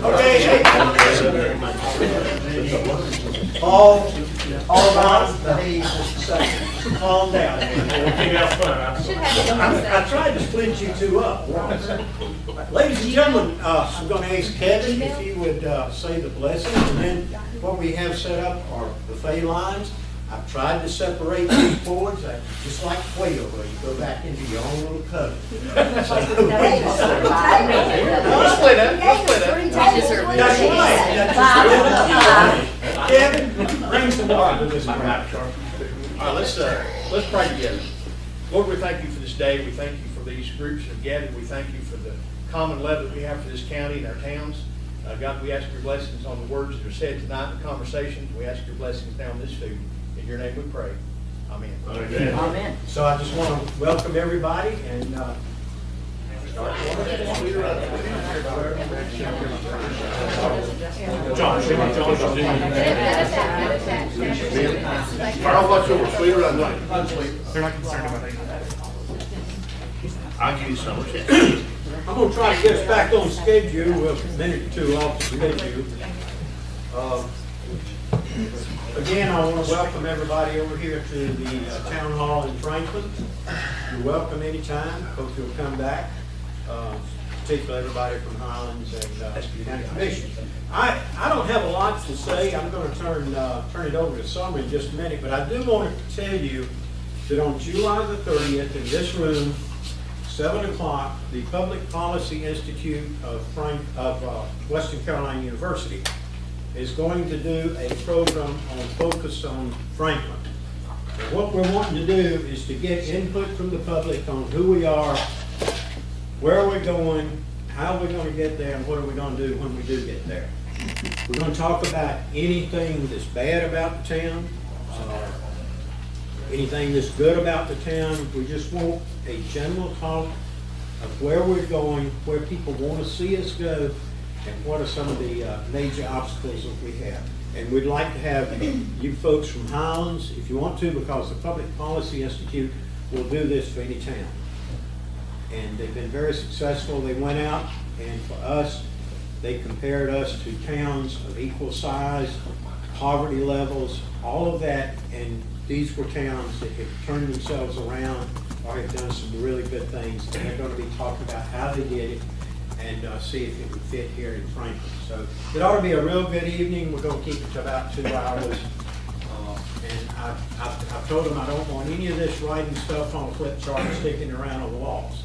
Okay, all guys behave just the same. Calm down. I tried to split you two up once. Ladies and gentlemen, I'm going to ask Kevin if he would say the blessing, and then what we have set up are buffet lines. I've tried to separate these boards, just like quail, where you go back into your own little cubby. That's right. Kevin, bring some water to this crowd. All right, let's pray together. Lord, we thank you for this day. We thank you for these groups that have gathered. We thank you for the common love that we have for this county and our towns. God, we ask your blessings on the words that are said tonight in the conversations. We ask your blessings now on this food. In your name we pray. Amen. Amen. Amen. So I just want to welcome everybody and start. I'll watch over sweet or unsweet. They're not concerned about it. I'll give you some. I'm going to try to get us back on schedule. A minute or two off the schedule. Again, I want to welcome everybody over here to the Town Hall in Franklin. You're welcome anytime. Hope you'll come back, particularly everybody from Highlands and County Commission. I don't have a lot to say. I'm going to turn it over to Summer in just a minute, but I do want to tell you that on July the 30th in this room, 7 o'clock, the Public Policy Institute of Western Carolina University is going to do a program on focus on Franklin. And what we're wanting to do is to get input from the public on who we are, where we're going, how we're going to get there, and what are we going to do when we do get there. We're going to talk about anything that's bad about the town, anything that's good about the town. We just want a general talk of where we're going, where people want to see us go, and what are some of the major obstacles that we have. And we'd like to have you folks from Highlands, if you want to, because the Public Policy Institute will do this for any town. And they've been very successful. They went out, and for us, they compared us to towns of equal size, poverty levels, all of that, and these were towns that have turned themselves around or have done some really good things. And they're going to be talking about how they did it and see if it would fit here in Franklin. So it ought to be a real good evening. We're going to keep it to about 2 hours. And I've told them I don't want any of this writing stuff on a flip chart and sticking around on the walls.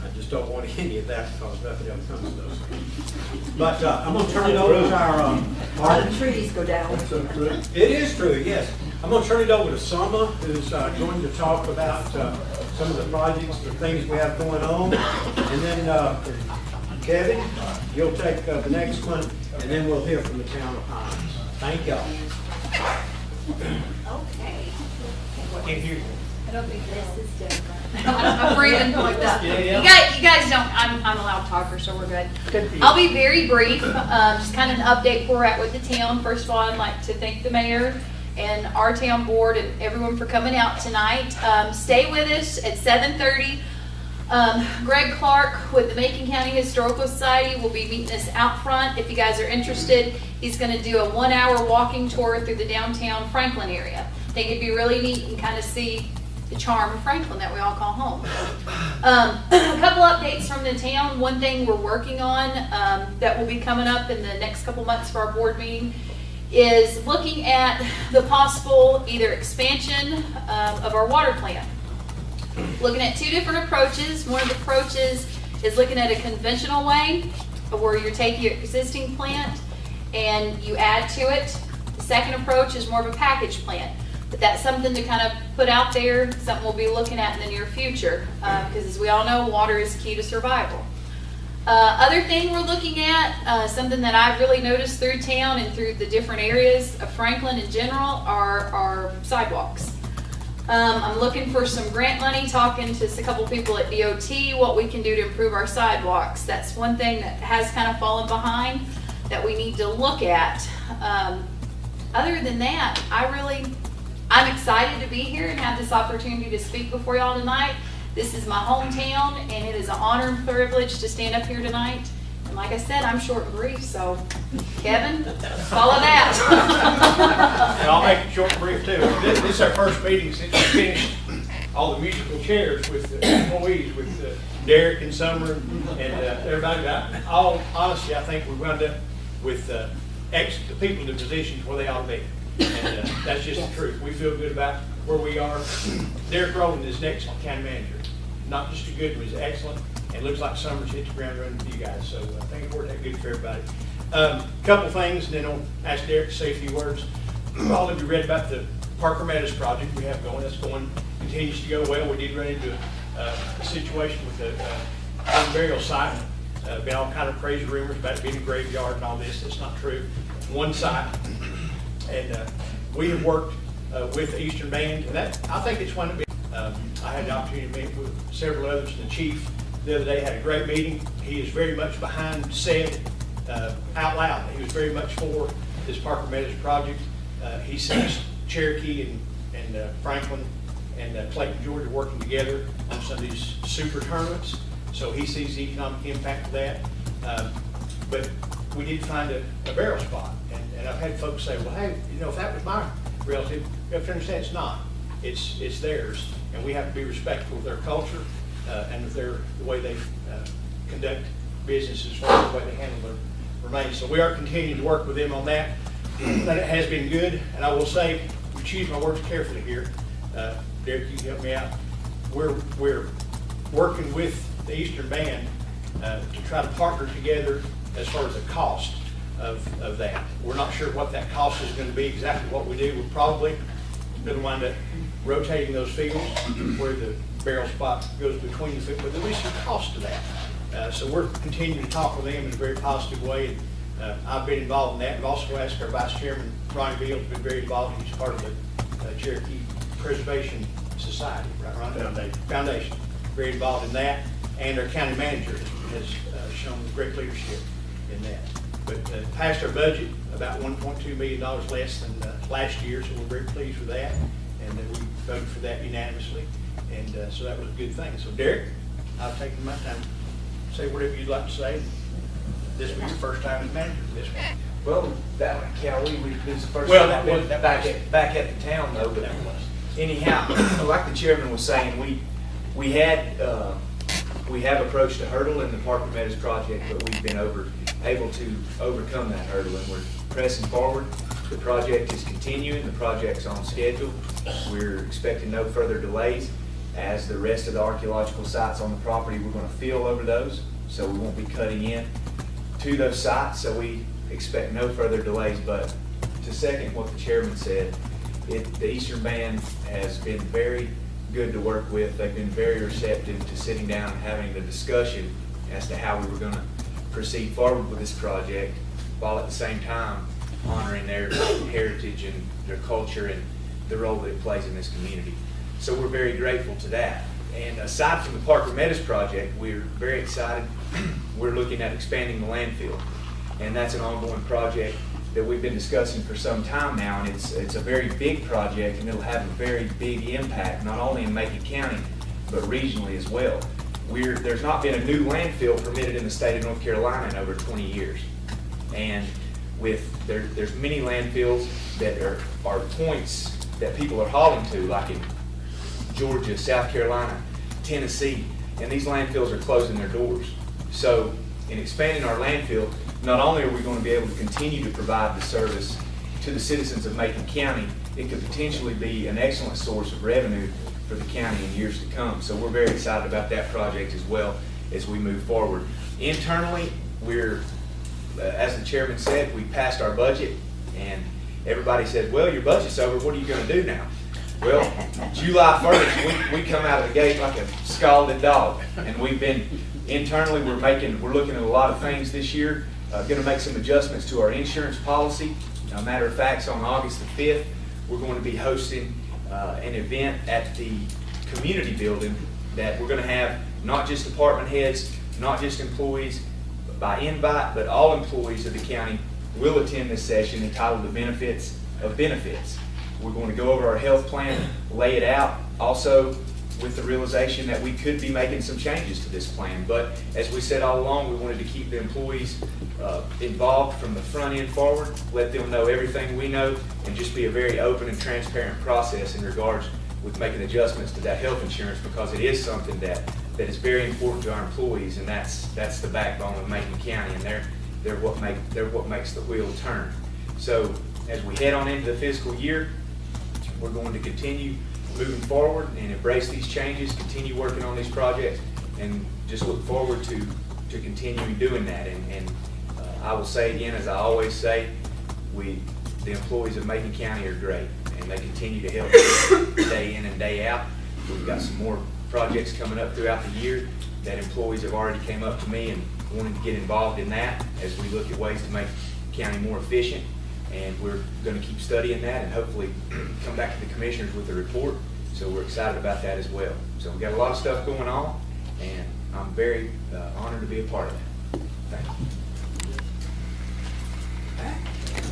I just don't want any of that because nothing else comes to us. But I'm going to turn it over to our the trees go down. It is true, yes. I'm going to turn it over to Summer, who's going to talk about some of the projects, the things we have going on. And then Kevin, you'll take the next one, and then we'll hear from the town of Highlands. Thank y'all. Okay. Can't hear you. I don't think this is different. I'm breathing like that. You guys don't. I'm a loud talker, so we're good. Good for you. I'll be very brief. Just kind of an update where we're at with the town. First of all, I'd like to thank the mayor and our town board and everyone for coming out tonight. Stay with us at 7:30. Greg Clark with the Macon County Historical Society will be meeting us out front. If you guys are interested, he's going to do a 1-hour walking tour through the downtown Franklin area. I think it'd be really neat and kind of see the charm of Franklin that we all call home. A couple updates from the town. One thing we're working on that will be coming up in the next couple months for our board meeting is looking at the possible either expansion of our water plant. Looking at 2 different approaches. One of the approaches is looking at a conventional way where you're taking your existing plant and you add to it. The second approach is more of a package plant. But that's something to kind of put out there, something we'll be looking at in the near future. Because as we all know, water is key to survival. Other thing we're looking at, something that I've really noticed through town and through the different areas of Franklin in general are sidewalks. I'm looking for some grant money, talking to a couple people at DOT, what we can do to improve our sidewalks. That's one thing that has kind of fallen behind that we need to look at. Other than that, I'm excited to be here and have this opportunity to speak before y'all tonight. This is my hometown, and it is an honor and privilege to stand up here tonight. And like I said, I'm short and brief, so Kevin, follow that. And I'll make it short and brief too. This is our first meeting since we finished all the musical chairs with the employees, with Derek and Summer and everybody. All honesty, I think we wound up with the people in the positions where they ought to be. And that's just the truth. We feel good about where we are. Derek Rowland is an excellent county manager. Not just a good one, he's excellent. And looks like Summer's hit the ground running with you guys. So I think it worked out good for everybody. Couple things, and then I'll ask Derek to say a few words. All of you read about the Parker Meadows project we have going. That's going, continues to go well. We did run into a situation with the burial site. Been all kind of crazy rumors about it being a graveyard and all this. It's not true. One site. And we have worked with the Eastern Band, and that, I think it's one of the, I had the opportunity to meet with several others, and the chief the other day had a great meeting. He is very much behind said out loud. He was very much for this Parker Meadows project. He sees Cherokee and Franklin and Clayton, Georgia working together on some of these super tournaments. So he sees the economic impact of that. But we did find a burial spot. And I've had folks say, well, hey, you know, if that was my relative, you have to understand it's not. It's theirs. And we have to be respectful of their culture and of the way they conduct business as far as the way they handle their remains. So we are continuing to work with them on that. But it has been good. And I will say, we choose my words carefully here. Derek, you can help me out. We're working with the Eastern Band to try to partner together as far as the cost of that. We're not sure what that cost is going to be, exactly what we do. We're probably going to wind up rotating those fields where the burial spot goes between the fields, but there'll be some cost to that. So we're continuing to talk with them in a very positive way. I've been involved in that. We've also asked our Vice Chairman, Ronnie Beal, has been very involved. He's part of the Cherokee Preservation Society, right, Ron? Foundation. Very involved in that. And our county manager has shown great leadership in that. But passed our budget about $1.2 million less than last year, so we're very pleased with that. And we voted for that unanimously. And so that was a good thing. So Derek, I've taken my time. Say whatever you'd like to say. This was your first time as manager for this one. Well, that one, yeah, this is the first Well, time that I've been was- that back was- at the town though. But That was. anyhow, like the chairman was saying, we have approached a hurdle in the Parker Meadows project, but we've been able to overcome that hurdle, and we're pressing forward. The project is continuing. The project's on schedule. We're expecting no further delays. As the rest of the archaeological sites on the property, we're going to fill over those, so we won't be cutting in to those sites, so we expect no further delays. But to second what the chairman said, the Eastern Band has been very good to work with. They've been very receptive to sitting down and having the discussion as to how we were going to proceed forward with this project, while at the same time honoring their heritage and their culture and the role that it plays in this community. So we're very grateful to that. And aside from the Parker Meadows project, we're very excited. We're looking at expanding the landfill, and that's an ongoing project that we've been discussing for some time now, and it's a very big project, and it'll have a very big impact, not only in Macon County, but regionally as well. There's not been a new landfill permitted in the state of North Carolina in over 20 years. And there's many landfills that are points that people are hauling to, like in Georgia, South Carolina, Tennessee, and these landfills are closing their doors. So in expanding our landfill, not only are we going to be able to continue to provide the service to the citizens of Macon County, it could potentially be an excellent source of revenue for the county in years to come. So we're very excited about that project as well as we move forward. Internally, as the chairman said, we passed our budget, and everybody said, well, your budget's over, what are you going to do now? Well, July 1st, we come out of the gate like a scalded dog, and we've been, internally, we're looking at a lot of things this year. Going to make some adjustments to our insurance policy. A matter of fact, on August the 5th, we're going to be hosting an event at the community building that we're going to have not just department heads, not just employees by invite, but all employees of the county will attend this session entitled The Benefits of Benefits. We're going to go over our health plan, lay it out. Also, with the realization that we could be making some changes to this plan. But as we said all along, we wanted to keep the employees involved from the front end forward, let them know everything we know, and just be a very open and transparent process in regards with making adjustments to that health insurance, because it is something that is very important to our employees, and that's the backbone of Macon County, and they're what makes the wheel turn. So as we head on into the fiscal year, we're going to continue moving forward and embrace these changes, continue working on these projects, and just look forward to continuing doing that. And I will say again, as I always say, the employees of Macon County are great, and they continue to help us day in and day out. We've got some more projects coming up throughout the year that employees have already came up to me and wanted to get involved in that as we look at ways to make the county more efficient. And we're going to keep studying that and hopefully come back to the commissioners with a report. So we're excited about that as well. So we've got a lot of stuff going on, and I'm very honored to be a part of that. Thank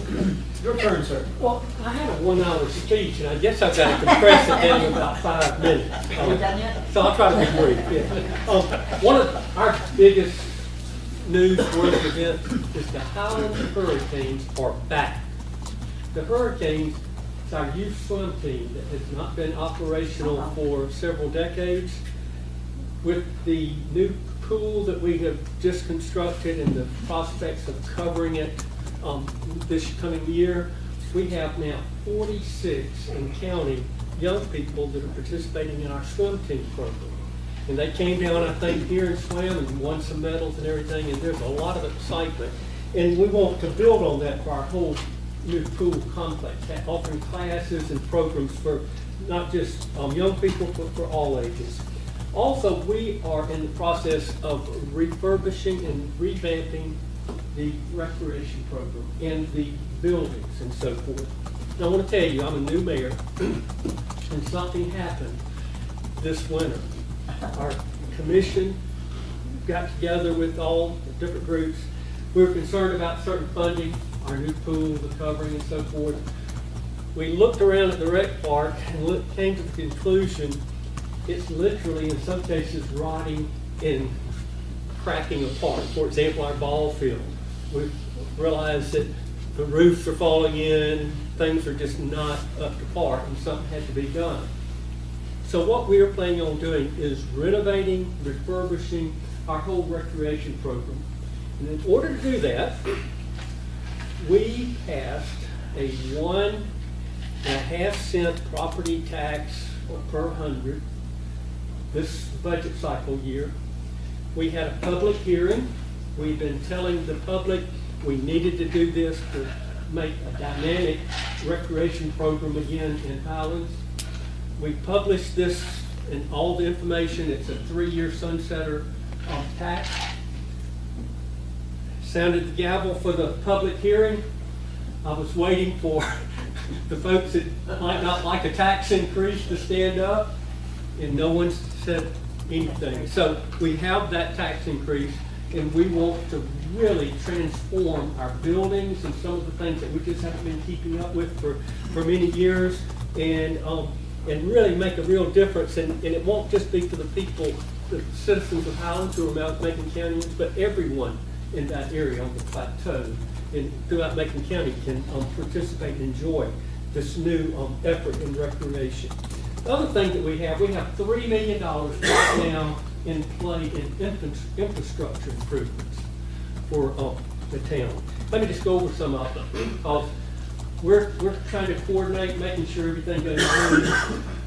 you. Your turn, sir. Well, I had a 1 hour speech, and I guess I've got to compress it down to about 5 minutes. Are you done yet? So I'll try to be brief. Yeah. One of our biggest newsworthy events is the Highland Hurricanes are back. The Hurricanes is our youth swim team that has not been operational for several decades. With the new pool that we have just constructed and the prospects of covering it this coming year, we have now 46 and counting young people that are participating in our swim team program. And they came down, I think, here and swam and won some medals and everything, and there's a lot of excitement. And we want to build on that for our whole new pool complex, offering classes and programs for not just young people, but for all ages. Also, we are in the process of refurbishing and revamping the recreation program and the buildings and so forth. Now, I want to tell you, I'm a new mayor, and something happened this winter. Our commission got together with all the different groups. We were concerned about certain funding, our new pool, the covering and so forth. We looked around at the rec park and came to the conclusion it's literally, in some cases, rotting and cracking apart. For example, our ball field. We realized that the roofs are falling in, things are just not up to par, and something had to be done. So what we are planning on doing is renovating, refurbishing our whole recreation program. And in order to do that, we passed a 1.5 cent property tax per 100 this budget cycle year. We had a public hearing. We've been telling the public we needed to do this to make a dynamic recreation program again in Highlands. We published this and all the information. It's a 3-year sunsetter tax. Sounded the gavel for the public hearing. I was waiting for the folks that might not like a tax increase to stand up, and no one said anything. So we have that tax increase, and we want to really transform our buildings and some of the things that we just haven't been keeping up with for many years, and really make a real difference. And it won't just be for the people, the citizens of Highlands who are Macon Countyans, but everyone in that area on the plateau and throughout Macon County can participate and enjoy this new effort in recreation. The other thing that we have $3 million right now in play in infrastructure improvements for the town. Let me just go over some of them, because we're trying to coordinate, making sure everything goes through.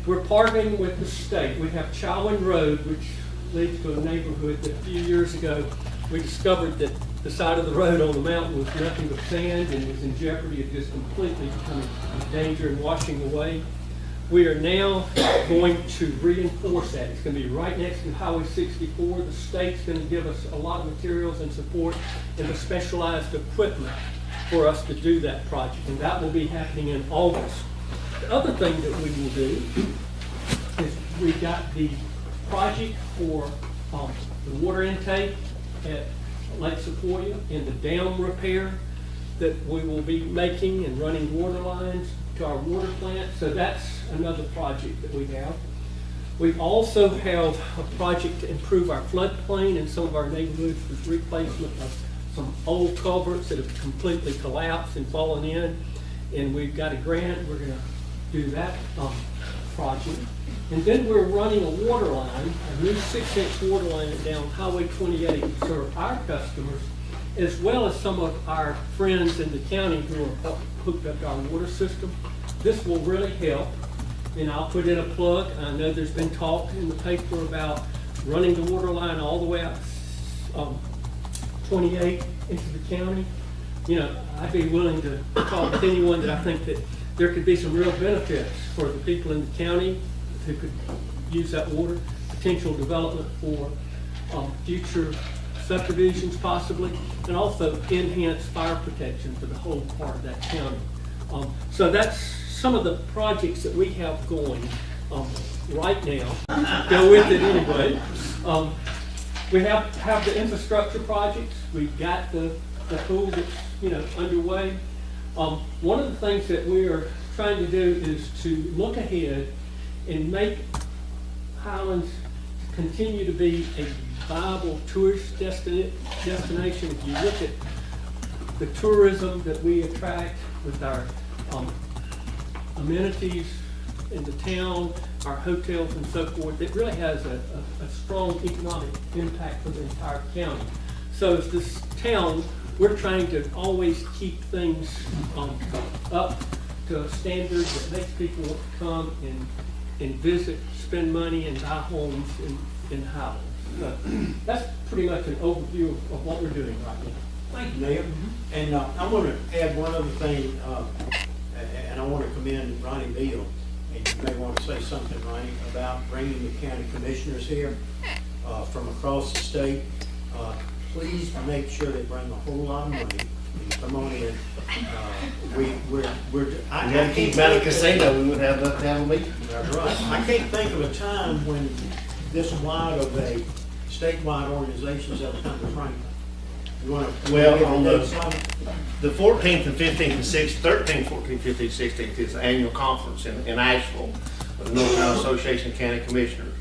We're partnering with the state. We have Chowin Road, which leads to a neighborhood that a few years ago we discovered that the side of the road on the mountain was nothing but sand and was in jeopardy of just completely becoming a danger and washing away. We are now going to reinforce that. It's going to be right next to Highway 64. The state's going to give us a lot of materials and support and the specialized equipment for us to do that project, and that will be happening in August. The other thing that we will do is we've got the project for the water intake at Lake Sequoia and the dam repair that we will be making and running water lines to our water plant. So that's another project that we have. We also have a project to improve our floodplain in some of our neighborhoods with replacement of some old culverts that have completely collapsed and fallen in. And we've got a grant, we're gonna do that project. And then we're running a water line, a new 6-inch water line down Highway 28 to serve our customers, as well as some of our friends in the county who are hooked up to our water system. This will really help, and I'll put in a plug. I know there's been talk in the paper about running the water line all the way out 28 into the county. You know, I'd be willing to talk with anyone that I think that there could be some real benefits for the people in the county who could use that water, potential development for future subdivisions possibly, and also enhanced fire protection for the whole part of that county. So that's some of the projects that we have going right now. Go with it anyway. We have the infrastructure projects. We've got the pool that's underway. One of the things that we are trying to do is to look ahead and make Highlands continue to be a viable tourist destination. If you look at the tourism that we attract with our amenities in the town, our hotels and so forth, it really has a strong economic impact for the entire county. So as this town, we're trying to always keep things up to a standard that makes people want to come and visit, spend money, and buy homes in Highlands. So that's pretty much an overview of what we're doing right now. Thank you, Mayor. And I want to add one other thing, and I want to commend Ronnie Beal. And you may want to say something, Ronnie, about bringing the county commissioners here from across the state. Please make sure they bring a whole lot of money and come on in. We gotta keep them out of casino, we wouldn't have enough to have a meeting. That's right. I can't think of a time when this wide of a statewide organization has ever come to Franklin. You want to? Well, on the 14th and 15th and 16th, 13th, 14th, 15th, 16th is the annual conference in Asheville of the North Carolina Association of County Commissioners.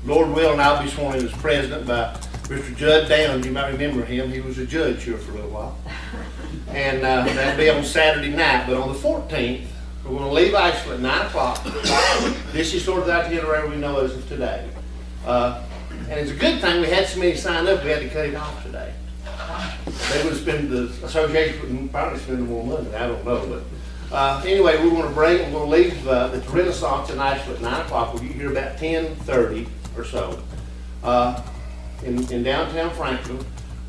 Lord willing, I'll be sworn in as president by Mr. Judd Downs. You might remember him. He was a judge here for a little while. And that'll be on Saturday night. But on the 14th, we're going to leave Asheville at 9 o'clock. This is sort of the itinerary we know as of today. And it's a good thing we had so many signed up, we had to cut it off today. They would spend, the association would probably spend more money, I don't know. But anyway, we're going to leave the Renaissance in Asheville at 9 o'clock. We'll get here about 10:30 or so. In downtown Franklin,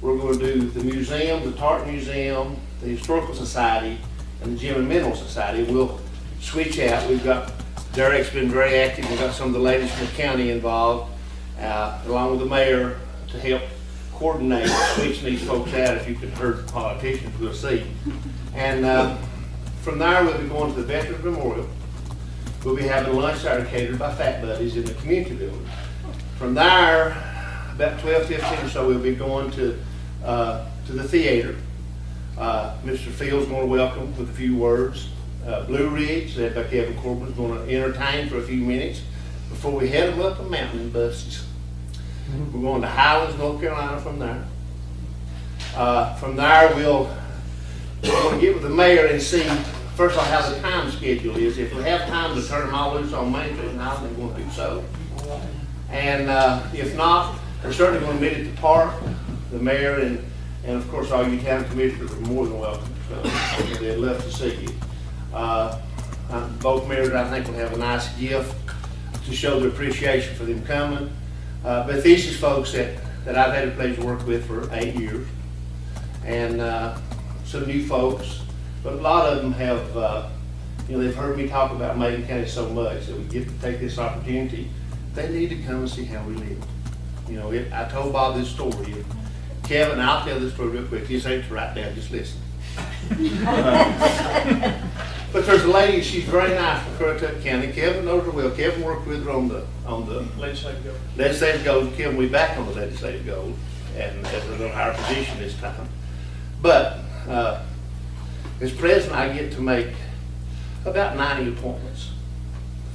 we're going to do the museum, the Tartt Museum, the Historical Society, and the Gem and Mineral Society. We'll switch out. We've got, Derek's been very active. We've got some of the ladies from the county involved, along with the mayor, to help coordinate switching these folks out. If you could heard the politicians, we'll see. And from there, we'll be going to the Veterans Memorial. We'll be having lunch there catered by Fat Buddies in the community building. From there, about 12:15 or so, we'll be going to the theater. Mr. Field's going to welcome with a few words. Blue Ridge, led by Kevin Corbin, is going to entertain for a few minutes before we head them up a mountain buses. We're going to Highlands, North Carolina from there. From there, we're going to get with the mayor and see, first of all, how the time schedule is. If we have time to turn them all loose on Main Street and Highlands, we're going to do so. And if not, we're certainly going to meet at the park. The mayor and of course all you county commissioners are more than welcome. So they'd love to see you. Both mayors, I think, will have a nice gift to show their appreciation for them coming. But these are folks that I've had the pleasure to work with for 8 years, and some new folks. But a lot of them have, they've heard me talk about Macon County so much that we get to take this opportunity. They need to come and see how we live. I told Bob this story. Kevin, I'll tell this story real quick. You say to write down, just listen. But there's a lady, she's very nice from Currituck County. Kevin knows her well. Kevin worked with her on the Legislative goal. Legislative goals. Kevin will be back on the legislative goals, and at a little higher position this time. But as president, I get to make about 90 appointments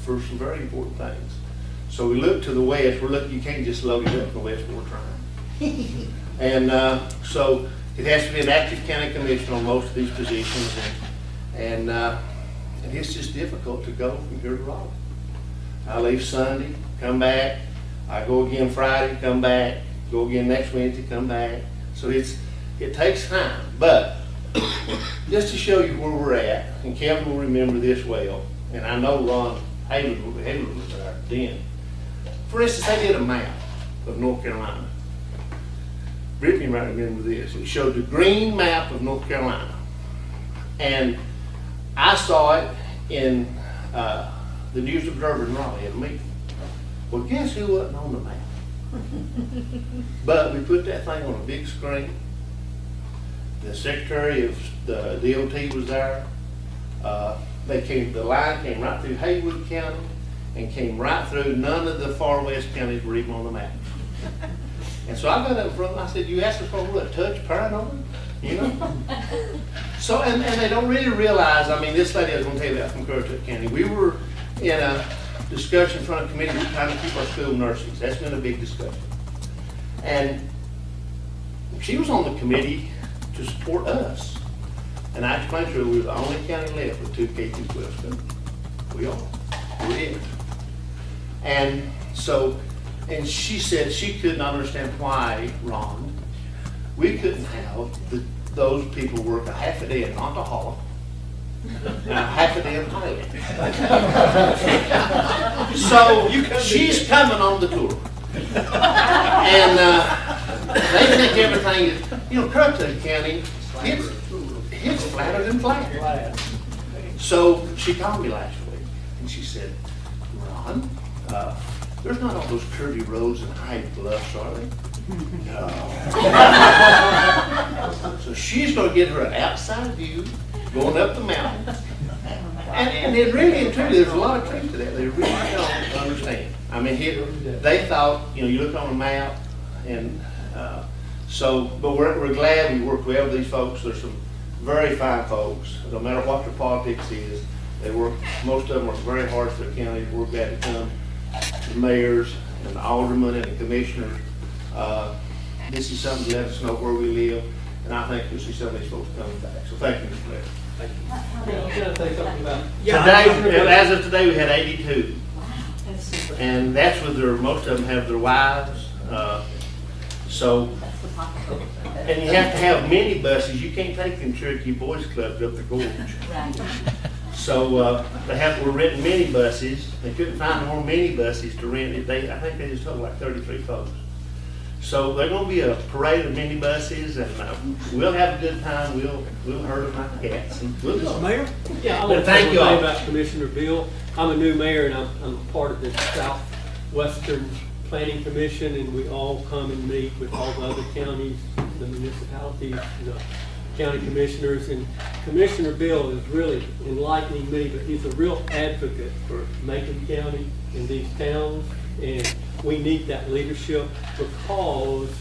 for some very important things. So we look to the west, you can't just load it up in the west where we're trying. And so it has to be an active county commissioner on most of these positions, and it's just difficult to go from here to Raleigh. I leave Sunday, come back, I go again Friday, come back, go again next Wednesday, come back. So it takes time, but just to show you where we're at, and Kevin will remember this well, and I know Ron Hayward was there then. For instance, they did a map of North Carolina. Brittany might remember this. It showed the green map of North Carolina. And I saw it in the News Observer in Raleigh at a meeting. Well, guess who wasn't on the map? But we put that thing on a big screen. The Secretary of the DOT was there. The line came right through Haywood County and came right through. None of the far west counties were even on the map. And so I got up front and I said, you asked us for a touch paranoid? You know? So, and they don't really realize, I mean, this lady I was going to tell you about from Currituck County, we were in a discussion in front of a committee, we're trying to keep our school nurses. That's been a big discussion. And she was on the committee to support us. And I explained to her we were the only county left with 2 K-12 schools. We are. We're it. And so, and she said she could not understand why, Ron, we couldn't have those people work a half a day in Montauk and a half a day in Highland. So she's coming on the tour. And they think everything is, Currituck County, it's flatter than flat. So she called me last week and she said, Ron, there's not all those curvy roads and high bluffs, are they? No. So she's going to get her an outside view going up the mountain. And it really and truly, there's a lot of truth to that. They really don't understand. I mean, they thought, you look on a map, and but we're glad we worked well with these folks. There's some very fine folks. No matter what their politics is, most of them work very hard for their counties. We're glad to come. The mayors and the aldermen and the commissioners. This is something to let us know where we live, and I think you'll see some of these folks coming back. So thank you, Mr. Mayor. Thank you. Can I say something about? Today, as of today, we had 82. That's super. And that's with most of them have their wives. That's the pocket. And you have to have mini buses. You can't take them Cherokee Boys Clubs up the gorge. Right. So we're renting mini buses. They couldn't find more mini buses to rent. I think they just told like 33 folks. So there's going to be a parade of mini buses, and we'll have a good time. We'll herd them like cats. And we'll just, Mayor? Yeah, I want to Thank say you one all. thing about Commissioner Bill. I'm a new mayor, and I'm a part of the Southwestern Planning Commission, and we all come and meet with all the other counties, the municipalities, the county commissioners. And Commissioner Bill is really enlightening me, but he's a real advocate for Macon County and these towns. And we need that leadership because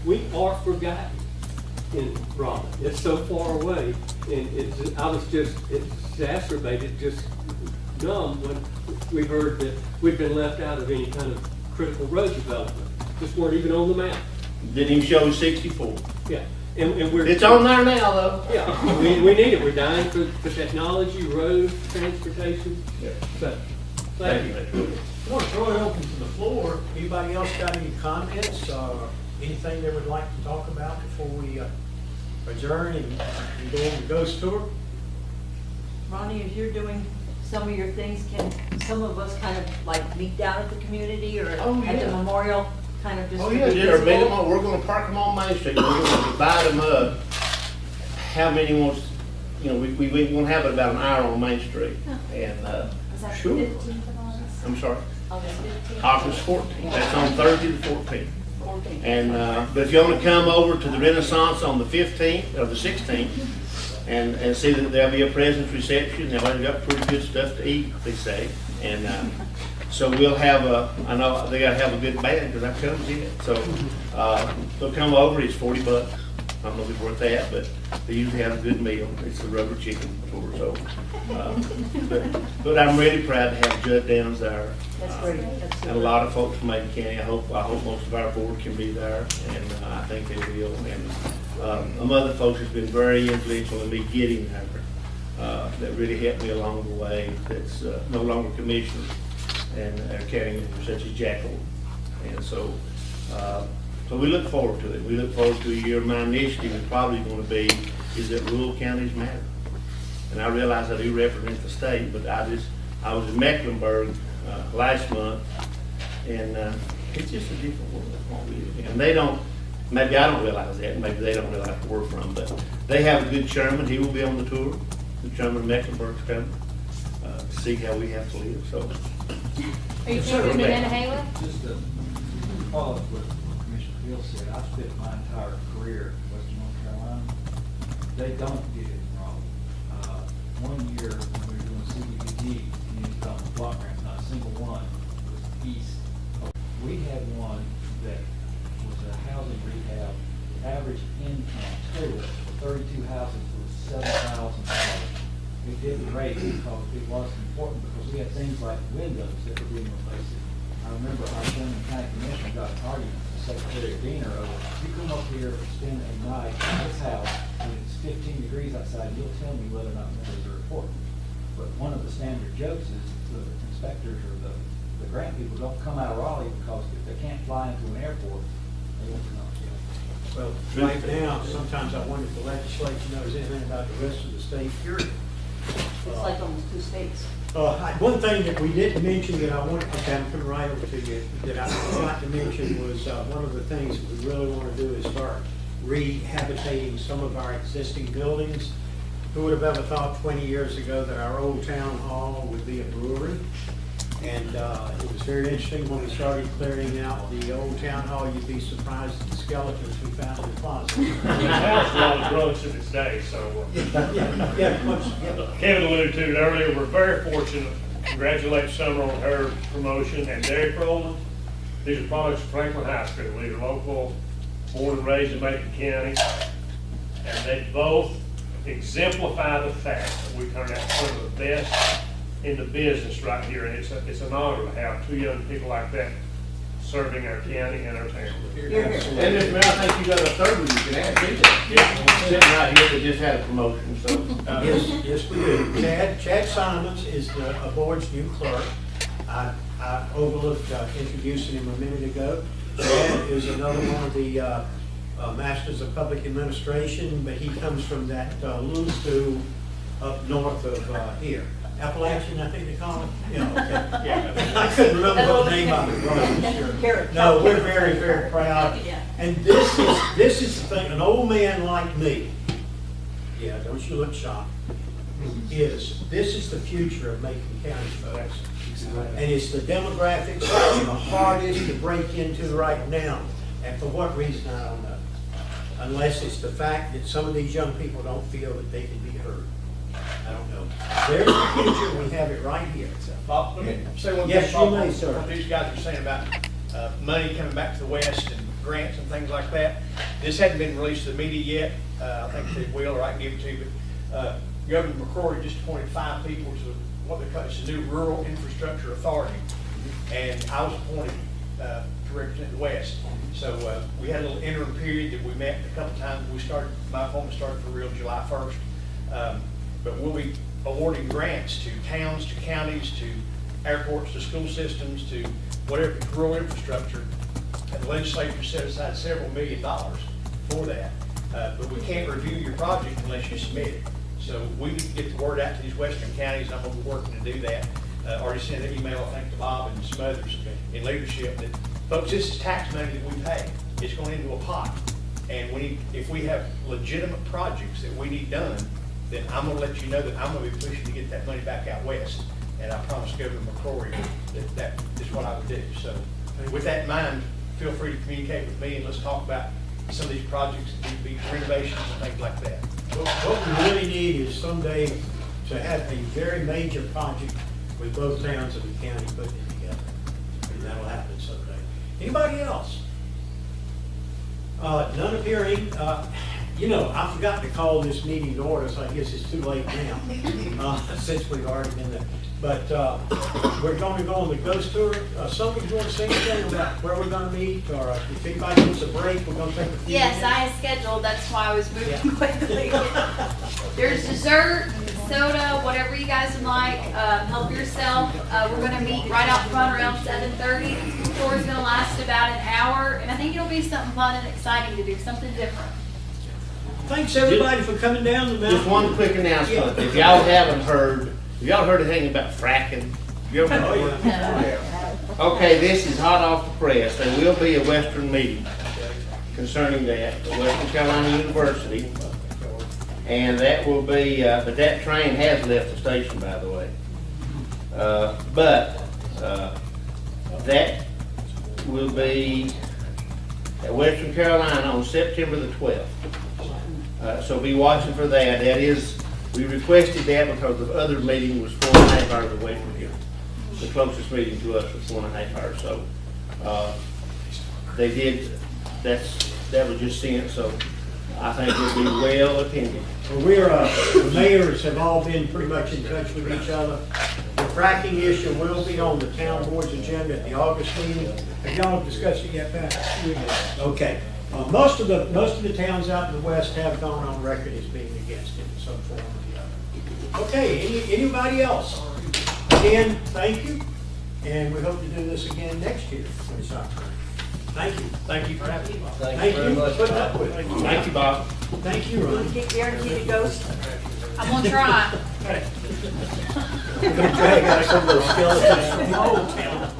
we are forgotten in Raleigh. It's so far away, and it's exacerbated, just numb when we heard that we've been left out of any kind of critical road development. Just weren't even on the map. didn't even show 64. Yeah, and we're. It's on there now, though. Yeah, we need it. We're dying for technology, roads, transportation. Yeah. So, Thank you. I want to throw it open to the floor. Anybody else got any comments or anything they would like to talk about before we adjourn and go on the ghost tour? Ronnie, as you're doing some of your things, can some of us kind of like meet down at the community or Oh, at the yeah. memorial, kind of just Oh, to yeah, be we're visible? going to park them on Main Street. We're going to divide them up. How many wants, we want to have it about an hour on Main Street. And, Is that sure. 15th of August? I'm sorry, August 15th? August 14th. That's on Thursday the 14th. 14th. And, but if you want to come over to the Renaissance on the 15th or the 16th and see that there'll be a presents reception, they've got pretty good stuff to eat, they say. And so we'll have I know they got to have a good band because that comes in. So they'll come over, it's $40. I don't know if it's worth that, but they usually have a good meal. It's a rubber chicken tour, so But I'm really proud to have Judd Downs there. That's great. That's And a lot of folks from Macon County. I hope most of our board can be there, and I think they will. And some other folks have been very influential in me getting there. That really helped me along the way. That's no longer commissioners and county members such as Jackal. And so we look forward to it. We look forward to a year. My initiative is probably going to be is that rural counties matter. And I realize I do represent the state, but I was in Mecklenburg last month, and it's just a different world than what we live in. And they don't, maybe I don't realize that, maybe they don't realize where we're from, but they have a good chairman. He will be on the tour. The chairman of Mecklenburg's coming to see how we have to live. So, Are you keeping it in, Haley? Just to follow up what Commissioner Hill said, I've spent my entire career in Western North Carolina. They don't get it wrong. One year when we were doing CDBG, community development block grants, not a single one was east. We had one that was a housing rehab. Average income total for 32 houses was $7,000. We didn't raise it because it was important because we had things like windows that were being replaced. I remember our Sherman County Commissioner got an argument with the Secretary of Diener over, you come up here and spend a night in this house and it's 15 degrees outside, you'll tell me whether or not windows are important. But one of the standard jokes is the inspectors or the grant people don't come out of Raleigh because if they can't fly into an airport, they won't know. Well, right now, sometimes I wonder if the legislature knows anything about the rest of the state, period. It's like almost two states. One thing that we didn't mention that I wanted to come right over to you, that I forgot to mention was one of the things that we really want to do is start rehabilitating some of our existing buildings. Who would have ever thought 20 years ago that our old town hall would be a brewery? And it was very interesting when we started clearing out the old town hall. You'd be surprised at the skeletons we found in the closet. The house has grown since its day, so. Kevin alluded to it earlier, we're very fortunate. Congratulate Summer on her promotion, and Derek Rowland. These are products of Franklin High School. These are local, born and raised in Macon County. And they both exemplify the fact that we turn out some of the best in the business right here, and it's an honor to have two young people like that serving our county and our town. And Mr. Mayor, I think you got a third one you can add to that. Sitting right here that just had a promotion, so. Yes, we do. Chad Simons is the board's new clerk. I overlooked introducing him a minute ago. Chad is another one of the Masters of Public Administration, but he comes from that little school up north of here. Appalachian, I think they call it. Yeah, okay. Yeah. I couldn't remember what the name of it was. Sure. No, we're very, very proud. And this is the thing, an old man like me, yeah, don't you look shocked, this is the future of Macon County, folks. And it's the demographics that are the hardest to break into right now. And for what reason, I don't know. Unless it's the fact that some of these young people don't feel that they can be heard. I don't know. There's the future. We have it right here. Bob, let me say one thing. Yes, you may, sir. What these guys are saying about money coming back to the West and grants and things like that. This hadn't been released to the media yet. I think they will, or I can give it to you. But Governor McCrory just appointed 5 people to what they call it's the new Rural Infrastructure Authority, and I was appointed to represent the West. So we had a little interim period that we met a couple times. My appointment started for real July 1st. But we'll be awarding grants to towns, to counties, to airports, to school systems, to whatever rural infrastructure. And the legislature set aside several $1 million for that. But we can't review your project unless you submit it. So we need to get the word out to these western counties. I'm going to be working to do that. Already sent an email, I think, to Bob and some others in leadership that, folks, this is tax money that we pay. It's going into a pot. And if we have legitimate projects that we need done, then I'm going to let you know that I'm going to be pushing to get that money back out west. And I promised Governor McCrory that is what I would do. So with that in mind, feel free to communicate with me and let's talk about some of these projects that need to be renovations and things like that. What we really need is someday to have a very major project with both towns of the county putting it together. And that'll happen someday. Anybody else? None appearing. You know, I forgot to call this meeting to order, so I guess it's too late now, since we've already been there. But we're going to go on the ghost tour. Somebody want to say anything about where we're going to meet, or if anybody wants a break, we're going to take a few Yes, minutes? I had scheduled, that's why I was moving quickly. There's dessert, soda, whatever you guys would like, help yourself. We're gonna meet right out front around 7:30. The tour is gonna last about an hour, and I think it'll be something fun and exciting to do, something different. Thanks, everybody, for coming down the mountain. Just one quick announcement. If y'all haven't heard, have y'all heard anything about fracking? You ever Oh, heard? yeah. Okay, this is hot off the press. There will be a Western meeting concerning that at Western Carolina University. And that will be, but that train has left the station, by the way. That will be at Western Carolina on September the 12th. So be watching for that. That is, we requested that because the other meeting was 4.5 hours away from here. The closest meeting to us was 4.5 hours. So they did. That was just sent. So I think it'll be well attended. Well, the mayors have all been pretty much in touch with each other. The fracking issue will be on the town board's agenda at the August meeting. Have y'all discussed it yet, Pat? Okay. Most of the towns out in the west have gone on record as being against it in some form or the other. Okay, anybody else? Again, thank you, and we hope to do this again next year when it's our turn. Thank you. Thank you for having me. Thank you for putting up with it. Thank you, Bob. Thank you, Ron. Guarantee the ghost. I'm gonna try. We're gonna drag out some of those skeletons from the old town.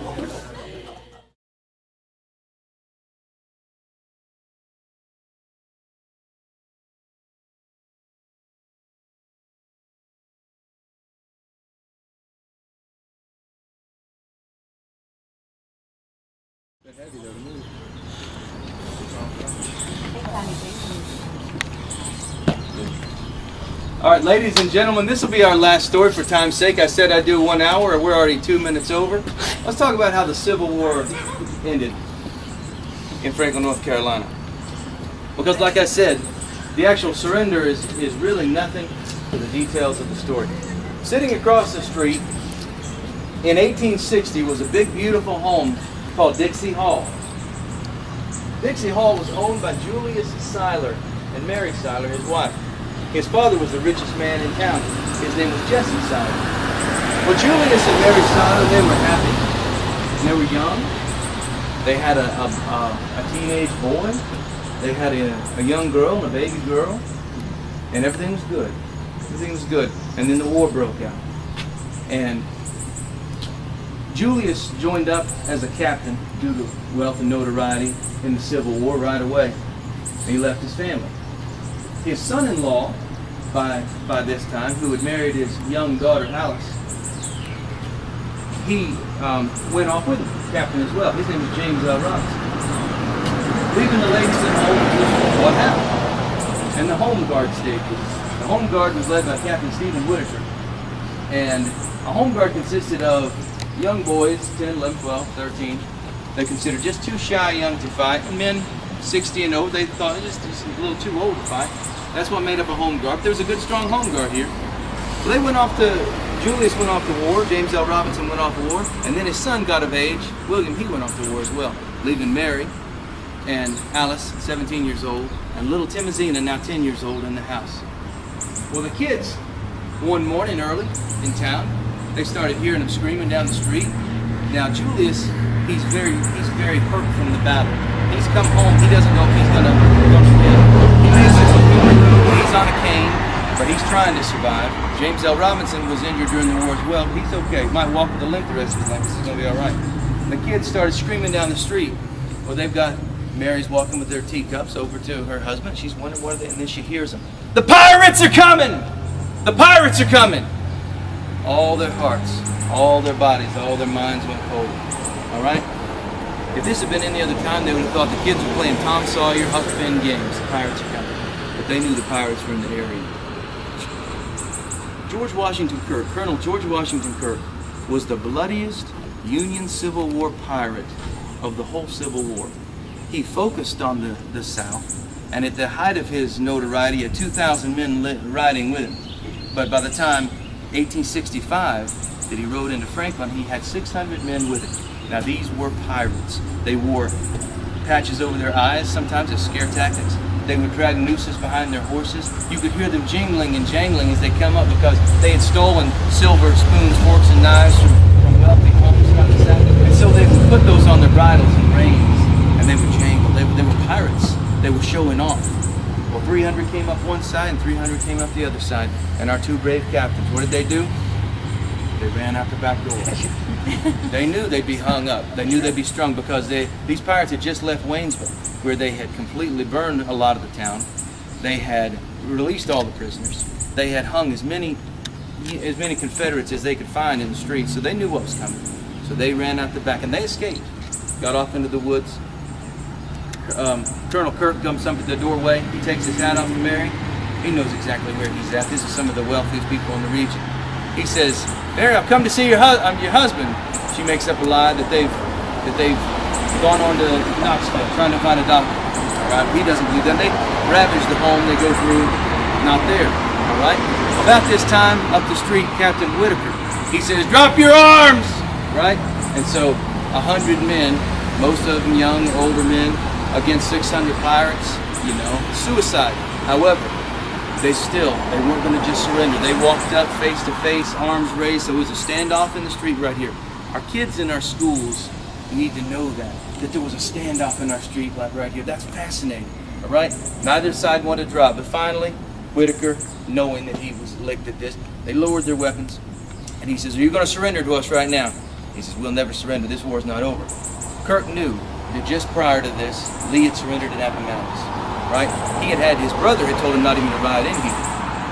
All right, ladies and gentlemen, this will be our last story for time's sake. I said I'd do 1 hour, and we're already 2 minutes over. Let's talk about how the Civil War ended in Franklin, North Carolina. Because like I said, the actual surrender is really nothing to the details of the story. Sitting across the street in 1860 was a big, beautiful home called Dixie Hall. Dixie Hall was owned by Julius Seiler and Mary Seiler, his wife. His father was the richest man in town. His name was Jesse Seiler. Well, Julius and Mary Seiler, they were happy. They were young. They had a teenage boy. They had a young girl and a baby girl. And everything was good. Everything was good. And then the war broke out. And Julius joined up as a captain due to wealth and notoriety in the Civil War right away. And he left his family. His son-in-law, by this time, who had married his young daughter Alice, he went off with the captain as well. His name was James L. Robinson. Leaving the ladies at home, what happened? And the home guard stayed with us. The home guard was led by Captain Stephen Whitaker. And a home guard consisted of young boys, 10, 11, 12, 13. They considered just too shy young to fight. And men 60 and over, they thought just a little too old to fight. That's what made up a home guard. But there was a good, strong home guard here. So they went off to, Julius went off to war, James L. Robinson went off to war, and then his son got of age, William, he went off to war as well, leaving Mary and Alice, 17 years old, and little Timozina, now 10 years old, in the house. Well, the kids, one morning early in town, they started hearing them screaming down the street. Now, Julius, he's very hurt from the battle. He's come home, he doesn't know if he's gonna live. He makes it to war. He's on a cane, but he's trying to survive. James L. Robinson was injured during the war as well. He's okay. He might walk with a limp the rest of his life. This is gonna be all right. The kids started screaming down the street. Well, they've got Mary's walking with their teacups over to her husband. She's wondering what are they, and then she hears them. The pirates are coming! The pirates are coming! All their hearts, all their bodies, all their minds went cold. All right? If this had been any other time, they would have thought the kids were playing Tom Sawyer, Huck Finn games. The pirates are coming. But they knew the pirates were in the area. George Washington Kirk, Colonel George Washington Kirk, was the bloodiest Union Civil War pirate of the whole Civil War. He focused on the South, And at the height of his notoriety, he had 2,000 men riding with him. But by the time 1865 that he rode into Franklin, he had 600 men with him. Now these were pirates. They wore patches over their eyes, sometimes as scare tactics. They would drag nooses behind their horses. You could hear them jingling and jangling as they come up because they had stolen silver spoons, forks, and knives from wealthy homes around the south. And so they would put those on their bridles and reins, and they would jangle. They were pirates. They were showing off. Well, 300 came up one side and 300 came up the other side. And our two brave captains, what did they do? They ran out the back door. They knew they'd be hung up. They knew they'd be strung because these pirates had just left Waynesville, where they had completely burned a lot of the town. They had released all the prisoners. They had hung as many Confederates as they could find in the streets, so they knew what was coming. So they ran out the back, and they escaped. Got off into the woods. Colonel Kirk comes up at the doorway. He takes his hat off to Mary. He knows exactly where he's at. This is some of the wealthiest people in the region. He says, "Mary, I've come to see your husband." She makes up a lie that they've gone on to Knoxville trying to find a doctor. All right, he doesn't believe that. They ravage the home. They go through, not there. All right. About this time, up the street, Captain Whitaker. He says, "Drop your arms!" Right. And so 100 men, most of them young, older men, against 600 pirates. You know, suicide. However, they weren't going to just surrender. They walked up face to face, arms raised. So it was a standoff in the street right here. Our kids in our schools need to know that there was a standoff in our street right here. That's fascinating, all right? Neither side wanted to drop, but finally, Whitaker, knowing that he was licked at this, they lowered their weapons, and he says, "Are you going to surrender to us right now?" He says, "We'll never surrender. This war's not over." Kirk knew that just prior to this, Lee had surrendered at Appomattox, right? He had his brother had told him not even to ride in here,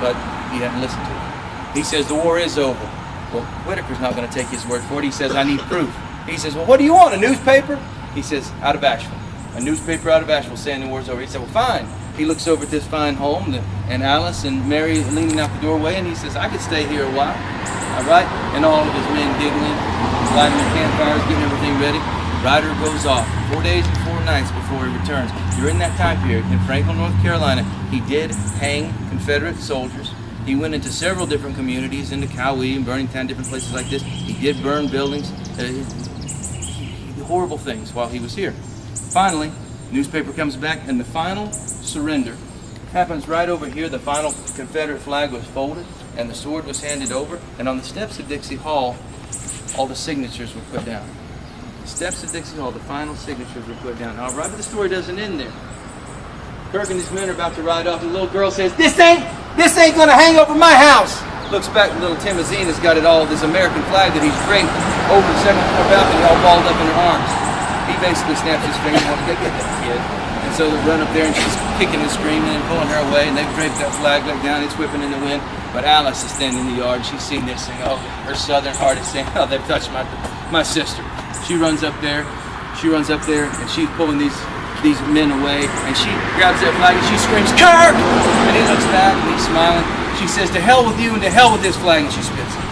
but he hadn't listened to him. He says, "The war is over." Well, Whitaker's not going to take his word for it. He says, "I need proof." He says, "Well, what do you want, a newspaper?" He says, "Out of Asheville. A newspaper out of Asheville saying the war's over." He said, "Well, fine." He looks over at this fine home, and Alice and Mary leaning out the doorway, and he says, "I could stay here a while." All right? And all of his men giggling, lighting their campfires, getting everything ready. Ryder goes off 4 days and 4 nights before he returns. During that time period, in Franklin, North Carolina, he did hang Confederate soldiers. He went into several different communities, into Cowee and Burningtown, different places like this. He did burn buildings, horrible things while he was here. Finally, newspaper comes back, and the final surrender happens right over here. The final Confederate flag was folded, and the sword was handed over. And on the steps of Dixie Hall, all the signatures were put down. The steps of Dixie Hall, the final signatures were put down. All right, but the story doesn't end there. Kirk and his men are about to ride off, and the little girl says, This ain't gonna hang over my house." Looks back, and little Timozina's got it all, this American flag that he's draped over the second floor balcony, all balled up in her arms. He basically snaps his finger and wants to get that kid. And so they run up there, and she's kicking and screaming and pulling her away, and they've draped that flag back down. It's whipping in the wind. But Alice is standing in the yard. She's seen this thing. Oh, her southern heart is saying, "Oh, they've touched my sister." She runs up there. And she's pulling these men away, and she grabs that flag and she screams, "Kirk!" And he looks back and he's smiling. She says, "To hell with you and to hell with this flag," and she spits it.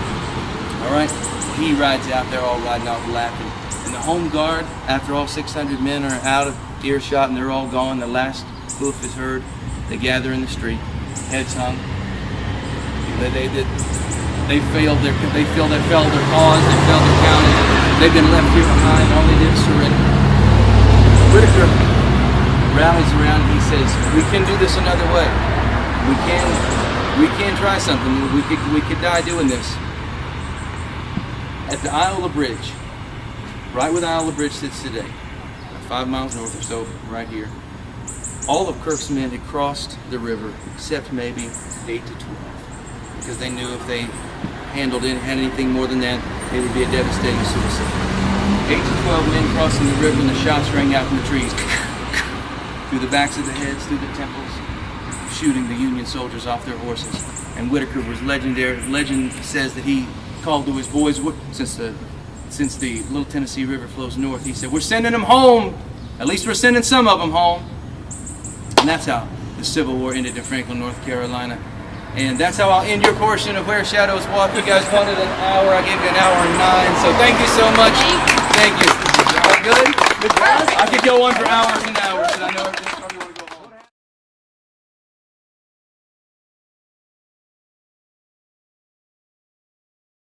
All right? He rides out there, all riding out laughing. And the home guard, after all 600 men are out of earshot and they're all gone, the last hoof is heard. They gather in the street, heads hung. They failed their cause, they failed their county. They've been left here behind. All they did is surrender. Whitaker rallies around. He says, "We can do this another way. We can try something. We could die doing this." At the Isle of Bridge, right where the Isle of Bridge sits today, 5 miles north or so, right here, all of Kirk's men had crossed the river, except maybe 8 to 12, because they knew if they had anything more than that, it would be a devastating suicide. 8 to 12 men crossing the river, and the shots rang out from the trees, through the backs of the heads, through the temples, shooting the Union soldiers off their horses. And Whitaker was legendary. Legend says that he called to his boys, since the Little Tennessee River flows north, he said, "We're sending them home. At least we're sending some of them home." And that's how the Civil War ended in Franklin, North Carolina. And that's how I'll end your portion of Where Shadows Walk. You guys wanted an hour. I gave you an hour and 9. So thank you so much. Thank you. All good? Good job. I could go on for hours and hours, and I know everything.